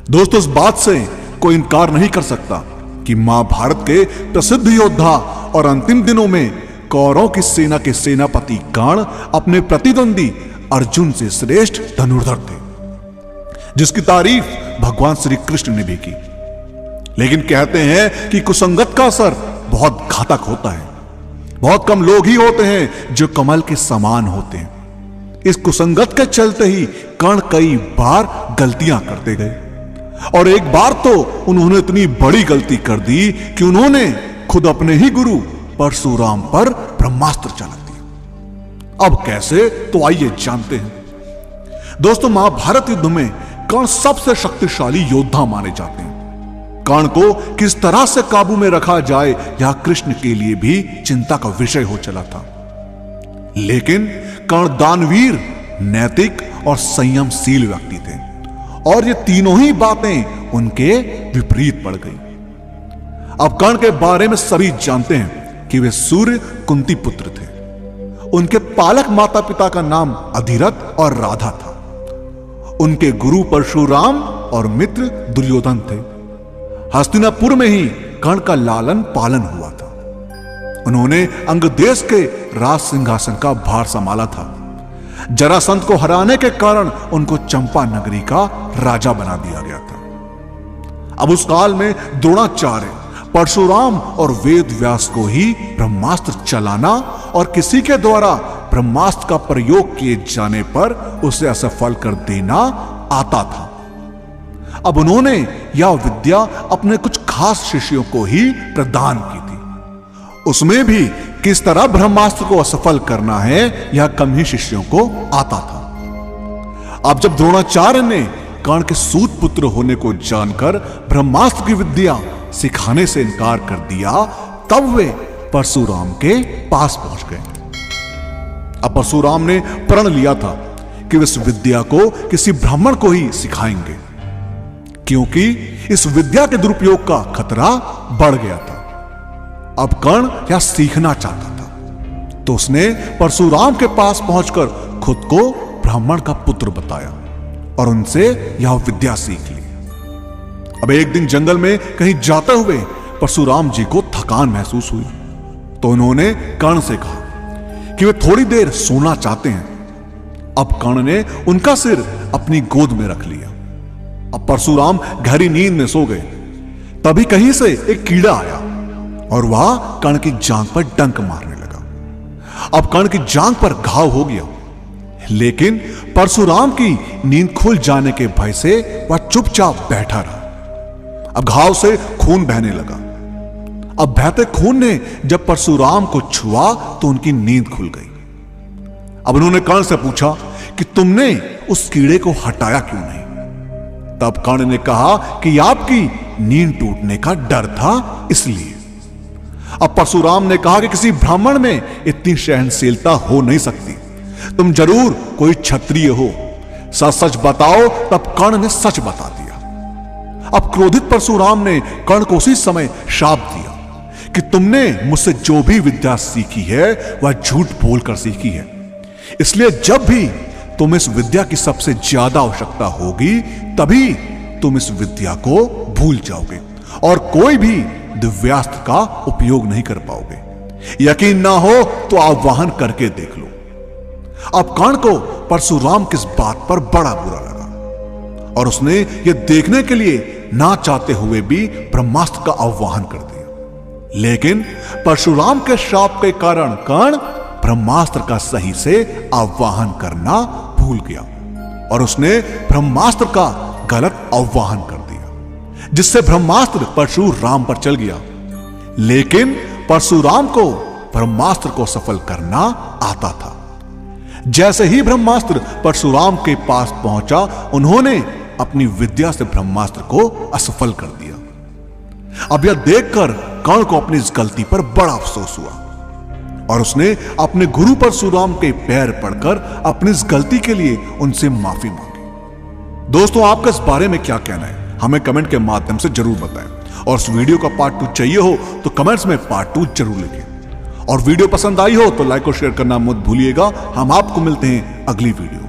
दोस्तों, इस बात से कोई इनकार नहीं कर सकता कि महाभारत के प्रसिद्ध योद्धा और अंतिम दिनों में कौरवों की सेना के सेनापति कर्ण अपने प्रतिद्वंदी अर्जुन से श्रेष्ठ धनुर्धर थे, जिसकी तारीफ भगवान श्री कृष्ण ने भी की। लेकिन कहते हैं कि कुसंगत का असर बहुत घातक होता है। बहुत कम लोग ही होते हैं जो कमल के समान होते हैं। इस कुसंगत के चलते ही कर्ण कई बार गलतियां करते गए और एक बार तो उन्होंने इतनी बड़ी गलती कर दी कि उन्होंने खुद अपने ही गुरु परशुराम पर ब्रह्मास्त्र चला दिया। अब कैसे, तो आइए जानते हैं। दोस्तों, महाभारत युद्ध में कर्ण सबसे शक्तिशाली योद्धा माने जाते हैं। कर्ण को किस तरह से काबू में रखा जाए यह कृष्ण के लिए भी चिंता का विषय हो चला था। लेकिन कर्ण दानवीर, नैतिक और संयमशील व्यक्ति थे और ये तीनों ही बातें उनके विपरीत पड़ गई। अब कर्ण के बारे में सभी जानते हैं कि वे सूर्य कुंती पुत्र थे। उनके पालक माता पिता का नाम अधिरथ और राधा था। उनके गुरु परशुराम और मित्र दुर्योधन थे। हस्तिनापुर में ही कर्ण का लालन पालन हुआ था। उन्होंने अंग देश के राज सिंहासन का भार संभाला था। जरासंध को हराने के कारण उनको चंपा नगरी का राजा बना दिया गया था। अब उस काल में द्रोणाचार्य, परशुराम और वेद व्यास को ही ब्रह्मास्त्र चलाना और किसी के द्वारा ब्रह्मास्त्र का प्रयोग किए जाने पर उसे असफल कर देना आता था। अब उन्होंने यह विद्या अपने कुछ खास शिष्यों को ही प्रदान की थी। उसमें भी किस तरह ब्रह्मास्त्र को असफल करना है यह कम ही शिष्यों को आता था। अब जब द्रोणाचार्य ने कर्ण के सूत पुत्र होने को जानकर ब्रह्मास्त्र की विद्या सिखाने से इनकार कर दिया, तब वे परशुराम के पास पहुंच गए। अब परशुराम ने प्रण लिया था कि वे इस विद्या को किसी ब्राह्मण को ही सिखाएंगे, क्योंकि इस विद्या के दुरुपयोग का खतरा बढ़ गया था। अब कर्ण यह सीखना चाहता था, तो उसने परशुराम के पास पहुंचकर खुद को ब्राह्मण का पुत्र बताया और उनसे यह विद्या सीख ली। अब एक दिन जंगल में कहीं जाते हुए परशुराम जी को थकान महसूस हुई, तो उन्होंने कर्ण से कहा कि वे थोड़ी देर सोना चाहते हैं। अब कर्ण ने उनका सिर अपनी गोद में रख लिया। अब परशुराम गहरी नींद में सो गए। तभी कहीं से एक कीड़ा आया और वह कर्ण की जांघ पर डंक मारने लगा। अब कर्ण की जांघ पर घाव हो गया, लेकिन परशुराम की नींद खुल जाने के भय से वह चुपचाप बैठा रहा। अब घाव से खून बहने लगा। अब बहते खून ने जब परशुराम को छुआ तो उनकी नींद खुल गई। अब उन्होंने कर्ण से पूछा कि तुमने उस कीड़े को हटाया क्यों नहीं? तब कर्ण ने कहा कि आपकी नींद टूटने का डर था, इसलिए। अब परशुराम ने कहा कि किसी ब्राह्मण में इतनी सहनशीलता हो नहीं सकती। तुम जरूर कोई क्षत्रिय हो, सच सच बताओ। तब कर्ण ने सच बता दिया। अब क्रोधित परशुराम ने कर्ण को उसी समय श्राप दिया कि तुमने मुझसे जो भी विद्या सीखी है वह झूठ बोलकर सीखी है, इसलिए जब भी तुम इस विद्या की सबसे ज्यादा आवश्यकता होगी तभी तुम इस विद्या को भूल जाओगे और कोई भी दिव्यास्त्र का उपयोग नहीं कर पाओगे। यकीन ना हो तो आवाहन करके देख लो। अब कर्ण को परशुराम किस बात पर बड़ा बुरा लगा और उसने यह देखने के लिए ना चाहते हुए भी ब्रह्मास्त्र का आवाहन कर दिया। लेकिन परशुराम के श्राप के कारण कर्ण ब्रह्मास्त्र का सही से आवाहन करना भूल गया और उसने ब्रह्मास्त्र का गलत आवाहन कर दिया, जिससे ब्रह्मास्त्र परशुराम पर चल गया। लेकिन परशुराम को ब्रह्मास्त्र को सफल करना आता था। जैसे ही ब्रह्मास्त्र परशुराम के पास पहुंचा, उन्होंने अपनी विद्या से ब्रह्मास्त्र को असफल कर दिया। अब यह देखकर कर्ण को अपनी इस गलती पर बड़ा अफसोस हुआ और उसने अपने गुरु परशुराम के पैर पड़कर अपनी इस गलती के लिए उनसे माफी मांगी। दोस्तों, आपका इस बारे में क्या कहना है हमें कमेंट के माध्यम से जरूर बताएं और इस वीडियो का पार्ट 2 चाहिए हो तो कमेंट्स में पार्ट 2 जरूर लिखें और वीडियो पसंद आई हो तो लाइक और शेयर करना मत भूलिएगा। हम आपको मिलते हैं अगली वीडियो।